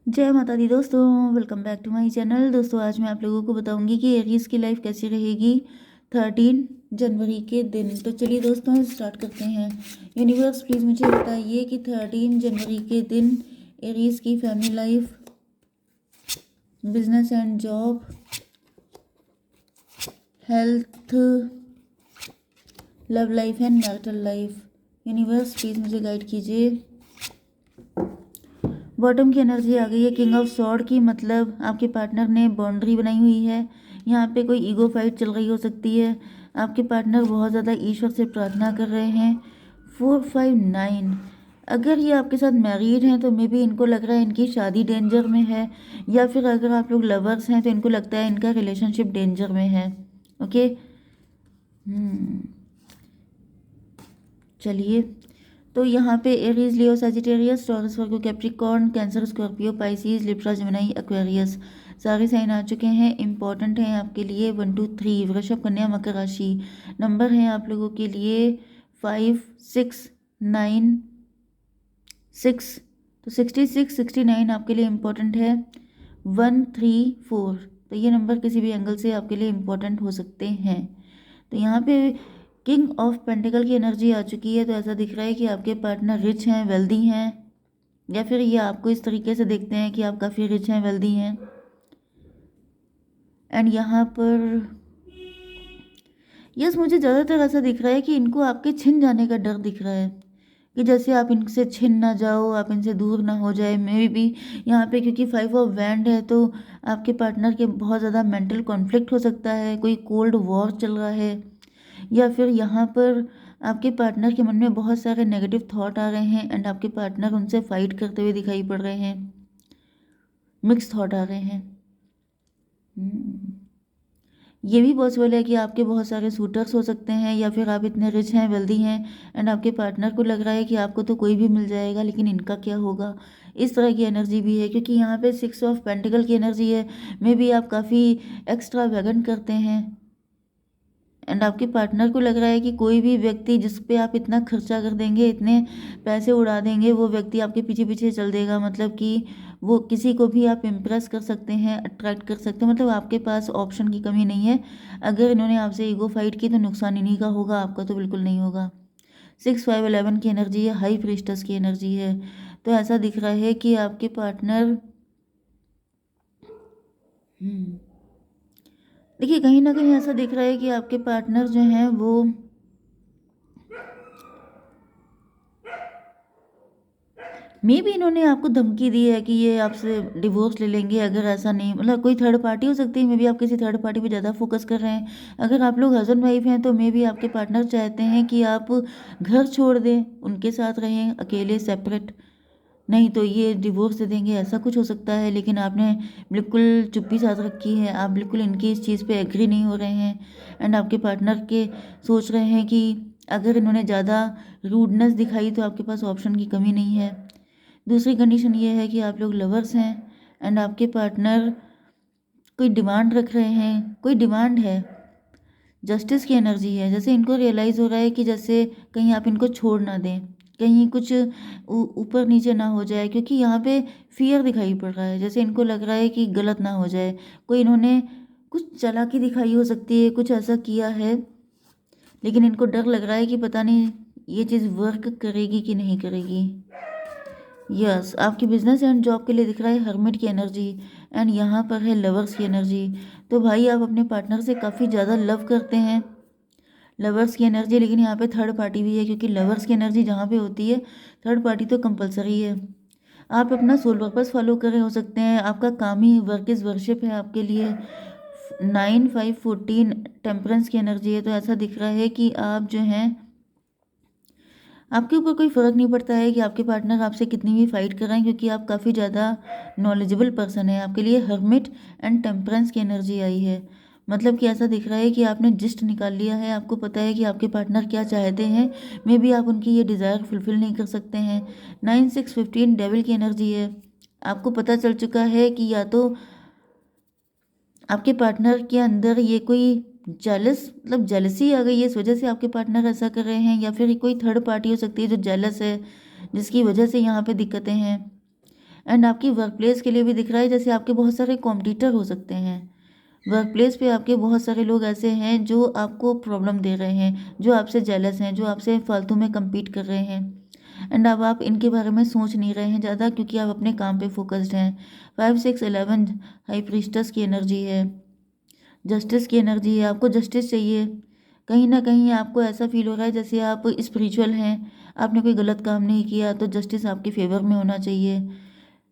जय माता दी दोस्तों, welcome back to my channel. दोस्तों आज मैं आप लोगों को बताऊंगी कि एरीज की लाइफ कैसी रहेगी 13 जनवरी के दिन। तो चलिए दोस्तों स्टार्ट करते हैं। यूनिवर्स प्लीज़ मुझे बताइए कि 13 जनवरी के दिन एरीज की family life, business and job, health, love life and marital life. Universe please मुझे गाइड कीजिए। बॉटम की एनर्जी आ गई है किंग ऑफ सॉर्ड की, मतलब आपके पार्टनर ने बाउंड्री बनाई हुई है। यहाँ पे कोई ईगो फाइट चल रही हो सकती है। आपके पार्टनर बहुत ज़्यादा ईश्वर से प्रार्थना कर रहे हैं। 459, अगर ये आपके साथ मैरिड हैं तो मे बी इनको लग रहा है इनकी शादी डेंजर में है, या फिर अगर आप लोग लवर्स हैं तो इनको लगता है इनका रिलेशनशिप डेंजर में है। ओके, चलिए तो यहाँ पे Aries, Leo, Sagittarius, Taurus, Virgo, Capricorn, Cancer, Scorpio, Pisces, Libra, Gemini, Aquarius सारे साइन आ चुके हैं। इंपॉर्टेंट है आपके लिए 1 2 3। वृषभ, कन्या, मकर राशि। नंबर है आप लोगों के लिए 5 6 9 6। तो 66 69 आपके लिए इम्पोर्टेंट है। 1 3 4, तो ये नंबर किसी भी एंगल से आपके लिए इम्पोर्टेंट हो सकते हैं। तो यहाँ पे किंग ऑफ पेंटिकल की एनर्जी आ चुकी है, तो ऐसा दिख रहा है कि आपके पार्टनर रिच हैं, वेल्दी हैं, या फिर ये आपको इस तरीके से देखते हैं कि आप काफ़ी रिच हैं, वेल्दी हैं। एंड यहाँ पर यस, मुझे ज़्यादातर ऐसा दिख रहा है कि इनको आपके छिन जाने का डर दिख रहा है, कि जैसे आप इनसे छिन ना जाओ, आप इनसे दूर ना हो जाए। मे बी यहाँ पे क्योंकि 5 ऑफ वैंड है तो आपके पार्टनर के बहुत ज़्यादा मेंटल कॉन्फ्लिक्ट हो सकता है, कोई कोल्ड वॉर चल रहा है, या फिर यहाँ पर आपके पार्टनर के मन में बहुत सारे नेगेटिव थॉट आ रहे हैं एंड आपके पार्टनर उनसे फाइट करते हुए दिखाई पड़ रहे हैं, मिक्स थॉट आ रहे हैं। ये भी पॉसिबल है कि आपके बहुत सारे सूटर्स हो सकते हैं, या फिर आप इतने रिच हैं, वेल्दी हैं एंड आपके पार्टनर को लग रहा है कि आपको तो कोई भी मिल जाएगा लेकिन इनका क्या होगा। इस तरह की एनर्जी भी है, क्योंकि यहाँ पे 6 ऑफ पेंटिकल की एनर्जी है। मे बी आप काफ़ी एक्स्ट्रा वैगन करते हैं एंड आपके पार्टनर को लग रहा है कि कोई भी व्यक्ति जिस पे आप इतना खर्चा कर देंगे, इतने पैसे उड़ा देंगे, वो व्यक्ति आपके पीछे पीछे चल देगा। मतलब कि वो किसी को भी आप इम्प्रेस कर सकते हैं, अट्रैक्ट कर सकते हैं। मतलब आपके पास ऑप्शन की कमी नहीं है। अगर इन्होंने आपसे ईगो फाइट की तो नुकसान इन्हीं का होगा, आपका तो बिल्कुल नहीं होगा। 6 5 11 की एनर्जी है, हाई प्रीस्टस की एनर्जी है। तो ऐसा दिख रहा है कि आपके पार्टनर देखिए, कहीं ना कहीं ऐसा दिख रहा है कि आपके पार्टनर जो हैं वो मे भी इन्होंने आपको धमकी दी है कि ये आपसे डिवोर्स ले लेंगे अगर ऐसा नहीं, मतलब कोई थर्ड पार्टी हो सकती है। मे बी आप किसी थर्ड पार्टी पे ज़्यादा फोकस कर रहे हैं। अगर आप लोग हस्बैंड वाइफ हैं तो मे बी आपके पार्टनर चाहते हैं कि आप घर छोड़ दें, उनके साथ रहें अकेले, सेपरेट, नहीं तो ये डिवोर्स दे देंगे, ऐसा कुछ हो सकता है। लेकिन आपने बिल्कुल चुप्पी साध रखी है, आप बिल्कुल इनकी इस चीज़ पे एग्री नहीं हो रहे हैं एंड आपके पार्टनर के सोच रहे हैं कि अगर इन्होंने ज़्यादा रूडनेस दिखाई तो आपके पास ऑप्शन की कमी नहीं है। दूसरी कंडीशन ये है कि आप लोग लवर्स हैं एंड आपके पार्टनर कोई डिमांड रख रहे हैं, कोई डिमांड है। जस्टिस की एनर्जी है, जैसे इनको रियलाइज़ हो रहा है कि जैसे कहीं आप इनको छोड़ ना दें, कहीं कुछ ऊपर नीचे ना हो जाए, क्योंकि यहाँ पे फियर दिखाई पड़ रहा है। जैसे इनको लग रहा है कि गलत ना हो जाए, कोई इन्होंने कुछ चालाकी दिखाई हो सकती है, कुछ ऐसा किया है, लेकिन इनको डर लग रहा है कि पता नहीं ये चीज़ वर्क करेगी कि नहीं करेगी। यस, आपकी बिजनेस एंड जॉब के लिए दिख रहा है हर्मिट की एनर्जी एंड यहाँ पर है लवर्स की एनर्जी। तो भाई आप अपने पार्टनर से काफ़ी ज़्यादा लव करते हैं, लवर्स की एनर्जी। लेकिन यहाँ पे थर्ड पार्टी भी है, क्योंकि लवर्स की एनर्जी जहाँ पे होती है थर्ड पार्टी तो कंपलसरी है। आप अपना सोल पर्पस फॉलो कर रहे हो सकते हैं, आपका काम ही वर्क इज़ वर्शिप है आपके लिए। 9 5 14 टेम्परेंस की एनर्जी है। तो ऐसा दिख रहा है कि आप जो हैं, आपके ऊपर कोई फ़र्क नहीं पड़ता है कि आपके पार्टनर आपसे कितनी भी फाइट कर रहे हैं, क्योंकि आप काफ़ी ज़्यादा नॉलेजेबल पर्सन है। आपके लिए हर्मिट एंड टेम्परेंस की एनर्जी आई है। मतलब कि ऐसा दिख रहा है कि आपने जिस्ट निकाल लिया है, आपको पता है कि आपके पार्टनर क्या चाहते हैं। मे बी आप उनकी ये डिज़ायर फुलफ़िल नहीं कर सकते हैं। 9 6 15 डेविल की एनर्जी है। आपको पता चल चुका है कि या तो आपके पार्टनर के अंदर ये कोई जेलस, मतलब जेलसी आ गई है, इस वजह से आपके पार्टनर ऐसा कर रहे हैं, या फिर कोई थर्ड पार्टी हो सकती है जो जेलस है, जिसकी वजह से यहाँ पे दिक्कतें हैं। एंड आपकी वर्क प्लेस के लिए भी दिख रहा है जैसे आपके बहुत सारे कॉम्पिटिटर हो सकते हैं। वर्क प्लेस पे आपके बहुत सारे लोग ऐसे हैं जो आपको प्रॉब्लम दे रहे हैं, जो आपसे जेलस हैं, जो आपसे फालतू में compete कर रहे हैं। एंड अब आप इनके बारे में सोच नहीं रहे हैं ज़्यादा क्योंकि आप अपने काम पे फोकस्ड हैं। 5 6 11 हाई प्रीस्टस की एनर्जी है, जस्टिस की एनर्जी है। आपको जस्टिस चाहिए। कहीं ना कहीं आपको ऐसा फील हो रहा है जैसे आप स्पिरिचुअल हैं, आपने कोई गलत काम नहीं किया तो जस्टिस आपके फेवर में होना चाहिए।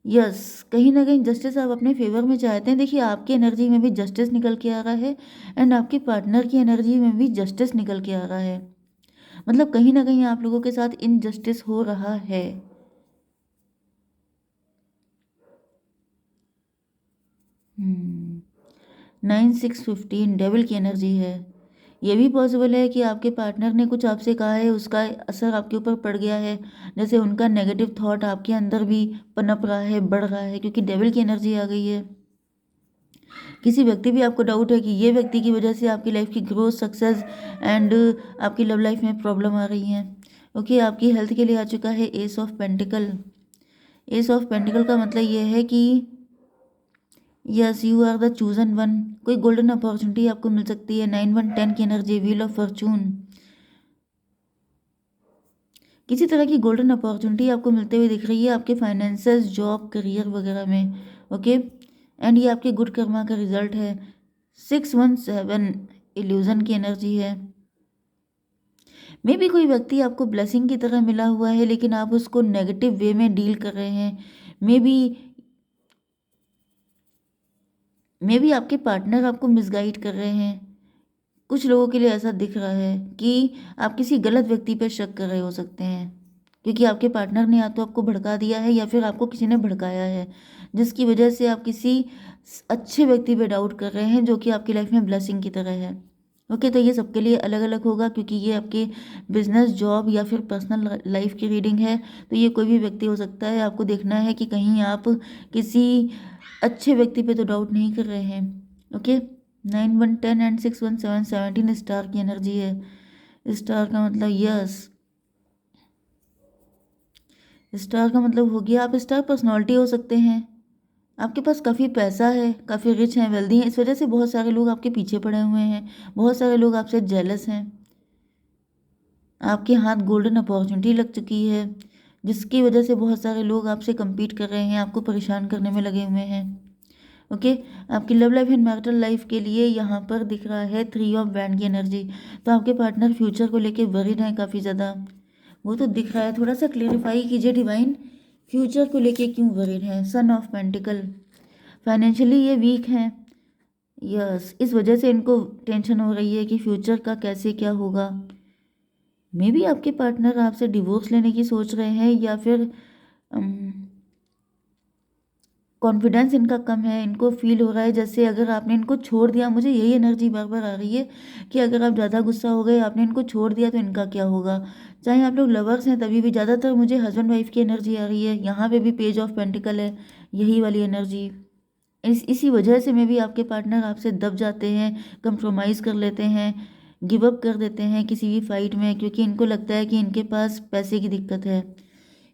यस, कहीं ना कहीं जस्टिस आप अपने फेवर में चाहते हैं। देखिए, आपकी एनर्जी में भी जस्टिस निकल के आ रहा है एंड आपके पार्टनर की एनर्जी में भी जस्टिस निकल के आ रहा है। मतलब कहीं ना कहीं आप लोगों के साथ इनजस्टिस हो रहा है। 9 6 15 डेविल की एनर्जी है। ये भी पॉसिबल है कि आपके पार्टनर ने कुछ आपसे कहा है, उसका असर आपके ऊपर पड़ गया है, जैसे उनका नेगेटिव थॉट आपके अंदर भी पनप रहा है, बढ़ रहा है, क्योंकि डेविल की एनर्जी आ गई है। किसी व्यक्ति भी आपको डाउट है कि ये व्यक्ति की वजह से आपकी लाइफ की ग्रोथ, सक्सेस एंड आपकी लव लाइफ में प्रॉब्लम आ रही है। ओके, आपकी हेल्थ के लिए आ चुका है ace of pentacles. Ace of pentacles का मतलब ये है कि yes, you are the chosen one. कोई गोल्डन अपॉर्चुनिटी आपको मिल सकती है। 9 1 10 की एनर्जी, व्हील ऑफ फॉर्चून। किसी तरह की गोल्डन अपॉर्चुनिटी आपको मिलते हुए दिख रही है आपके फाइनेंसेस, जॉब, करियर वगैरह में। ओके, एंड ये आपके गुड कर्मा का रिजल्ट है। 6 1 7 इल्यूजन की एनर्जी है। मे भी कोई व्यक्ति आपको ब्लेसिंग की तरह मिला हुआ है लेकिन आप उसको नेगेटिव वे में डील कर रहे हैं। मे बी आपके पार्टनर आपको मिसगाइड कर रहे हैं। कुछ लोगों के लिए ऐसा दिख रहा है कि आप किसी गलत व्यक्ति पर शक कर रहे हो सकते हैं, क्योंकि आपके पार्टनर ने या तो आपको भड़का दिया है या फिर आपको किसी ने भड़काया है, जिसकी वजह से आप किसी अच्छे व्यक्ति पे डाउट कर रहे हैं जो कि आपकी लाइफ में ब्लेसिंग की तरह है। ओके, तो ये सबके लिए अलग अलग होगा क्योंकि ये आपके बिजनेस, जॉब या फिर पर्सनल लाइफ की रीडिंग है। तो ये कोई भी व्यक्ति हो सकता है। आपको देखना है कि कहीं आप किसी अच्छे व्यक्ति पे तो डाउट नहीं कर रहे हैं। ओके, 9 1 10 एंड 6 1 7 17 स्टार की एनर्जी है। स्टार का मतलब यस, स्टार का मतलब हो गया आप स्टार पर्सनालिटी हो सकते हैं। आपके पास काफ़ी पैसा है, काफ़ी रिच हैं, वेल्दी हैं, इस वजह से बहुत सारे लोग आपके पीछे पड़े हुए हैं, बहुत सारे लोग आपसे जेलस हैं। आपके हाथ गोल्डन अपॉर्चुनिटी लग चुकी है जिसकी वजह से बहुत सारे लोग आपसे compete कर रहे हैं, आपको परेशान करने में लगे हुए हैं। ओके, आपकी love life and marital life के लिए यहाँ पर दिख रहा है 3 ऑफ बैंड की एनर्जी। तो आपके पार्टनर फ्यूचर को लेके वरीड हैं काफ़ी ज़्यादा, वो तो दिख रहा है। थोड़ा सा क्लेरिफाई कीजिए डिवाइन, फ्यूचर को लेके क्यों वरीड हैं। सन ऑफ पेंटिकल, फाइनेंशियली ये वीक हैं। यस, इस वजह से इनको टेंशन हो रही है कि फ्यूचर का कैसे क्या होगा। मे बी आपके पार्टनर आपसे डिवोर्स लेने की सोच रहे हैं या फिर कॉन्फिडेंस इनका कम है। इनको फील हो रहा है जैसे अगर आपने इनको छोड़ दिया, मुझे यही एनर्जी बार बार आ रही है कि अगर आप ज़्यादा गुस्सा हो गए, आपने इनको छोड़ दिया तो इनका क्या होगा। चाहे आप लोग लवर्स हैं तभी भी ज़्यादातर मुझे हस्बैंड वाइफ की एनर्जी आ रही है। यहाँ पे भी पेज ऑफ पेंटिकल है, यही वाली एनर्जी। इसी वजह से मे भी आपके पार्टनर आपसे दब जाते हैं, कंप्रोमाइज़ कर लेते हैं, गिव अप कर देते हैं किसी भी फाइट में, क्योंकि इनको लगता है कि इनके पास पैसे की दिक्कत है।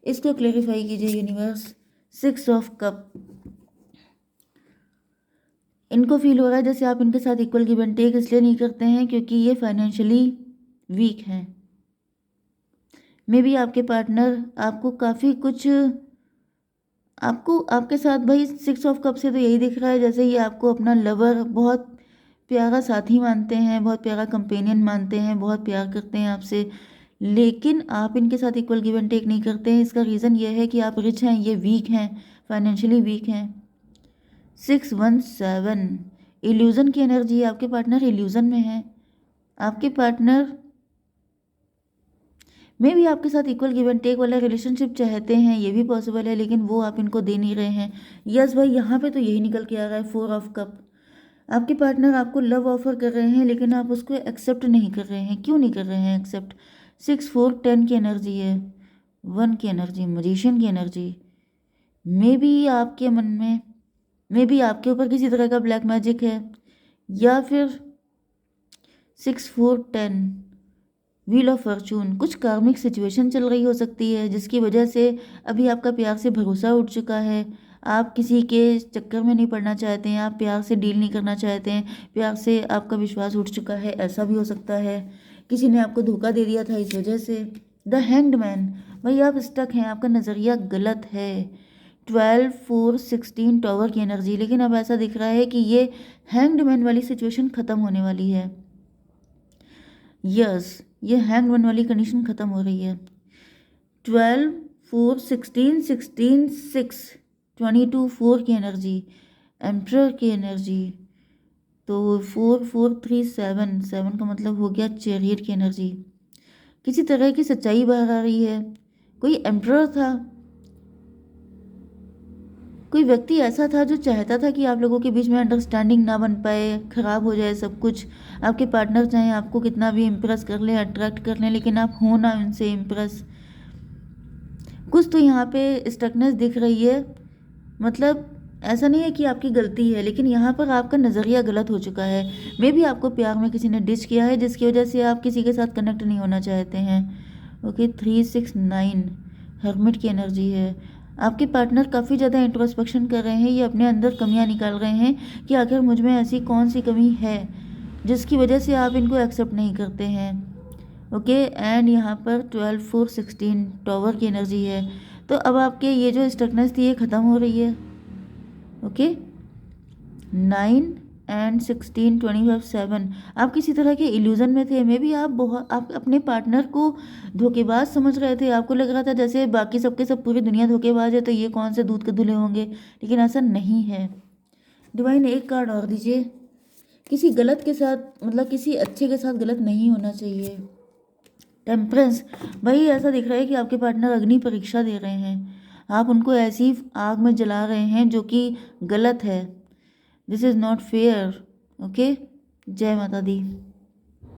इसको क्लेरिफाई कीजिए यूनिवर्स। 6 ऑफ कप, इनको फील हो रहा है जैसे आप इनके साथ इक्वल गिव एंड टेक इसलिए नहीं करते हैं क्योंकि ये फाइनेंशियली वीक हैं। मे बी आपके पार्टनर आपको काफ़ी कुछ, आपको आपके साथ भाई 6 ऑफ कप से तो यही दिख रहा है जैसे ये आपको अपना लवर, बहुत प्यारा साथी मानते हैं, बहुत प्यारा कंपेनियन मानते हैं, बहुत प्यार करते हैं आपसे, लेकिन आप इनके साथ इक्वल गिव एंड टेक नहीं करते हैं। इसका रीज़न ये है कि आप रिच हैं, ये वीक हैं, फाइनेंशियली वीक हैं। 6 1 7 इल्यूज़न की एनर्जी, आपके पार्टनर इल्यूज़न में है। आपके पार्टनर में भी आपके साथ इक्वल गिव एंड टेक वाला रिलेशनशिप चाहते हैं, ये भी पॉसिबल है, लेकिन वो आप इनको दे नहीं रहे हैं। यस भाई, यहाँ पे तो यही निकल के आ रहा है 4 ऑफ कप। आपके पार्टनर आपको लव ऑफर कर रहे हैं लेकिन आप उसको एक्सेप्ट नहीं कर रहे हैं। क्यों नहीं कर रहे हैं एक्सेप्ट। 6 4 10 की एनर्जी है, 1 की एनर्जी, मजिशियन की एनर्जी। मे बी आपके मन में, मे बी आपके ऊपर किसी तरह का ब्लैक मैजिक है, या फिर 6 4 10 व्हील ऑफ फॉर्चून, कुछ कार्मिक सिचुएशन चल रही हो सकती है जिसकी वजह से अभी आपका प्यार से भरोसा उठ चुका है। आप किसी के चक्कर में नहीं पड़ना चाहते हैं, आप प्यार से डील नहीं करना चाहते हैं, प्यार से आपका विश्वास उठ चुका है, ऐसा भी हो सकता है। किसी ने आपको धोखा दे दिया था इस वजह से। द हैंग्ड मैन, भाई आप स्टक हैं, आपका नज़रिया गलत है। 12 4 16 टॉवर की एनर्जी, लेकिन अब ऐसा दिख रहा है कि ये हैंग्ड मैन वाली सिचुएशन ख़त्म होने वाली है। यस, ये हैंग्ड मैन वाली कंडीशन ख़त्म हो रही है। 12 4 16 16 6 22 4 की एनर्जी, एम्परर की एनर्जी, तो 4 4 3 7 7 का मतलब हो गया चैरियट की एनर्जी। किसी तरह की सच्चाई बाहर आ रही है। कोई एम्परर था, कोई व्यक्ति ऐसा था जो चाहता था कि आप लोगों के बीच में अंडरस्टैंडिंग ना बन पाए, ख़राब हो जाए सब कुछ। आपके पार्टनर चाहे आपको कितना भी इम्प्रेस कर ले, अट्रैक्ट कर लें, लेकिन आप हो ना उनसे इम्प्रेस। कुछ तो यहाँ पे स्टकनेस दिख रही है। मतलब ऐसा नहीं है कि आपकी गलती है, लेकिन यहाँ पर आपका नज़रिया गलत हो चुका है। मे भी आपको प्यार में किसी ने डिच किया है जिसकी वजह से आप किसी के साथ कनेक्ट नहीं होना चाहते हैं। ओके, 3 6 9 हर्मिट की एनर्जी है। आपके पार्टनर काफ़ी ज़्यादा इंट्रोस्पेक्शन कर रहे हैं, ये अपने अंदर कमियां निकाल रहे हैं कि आखिर मुझ में ऐसी कौन सी कमी है जिसकी वजह से आप इनको एक्सेप्ट नहीं करते हैं। ओके, एंड यहाँ पर 12 4 16 टॉवर की एनर्जी है। तो अब आपके ये जो स्टकनेस थी ये ख़त्म हो रही है। ओके, 9 एंड 16 25 7, आप किसी तरह के इल्यूज़न में थे। मे बी आप अपने पार्टनर को धोखेबाज समझ रहे थे। आपको लग रहा था जैसे बाकी सबके सब पूरी दुनिया धोखेबाज है, तो ये कौन से दूध के धुले होंगे, लेकिन ऐसा नहीं है। डिवाइन एक कार्ड और दीजिए। किसी गलत के साथ, मतलब किसी अच्छे के साथ गलत नहीं होना चाहिए। टेम्परेंस, भाई ऐसा दिख रहा है कि आपके पार्टनर अग्नि परीक्षा दे रहे हैं। आप उनको ऐसी आग में जला रहे हैं जो कि गलत है। This is not fair. Okay, जय माता दी।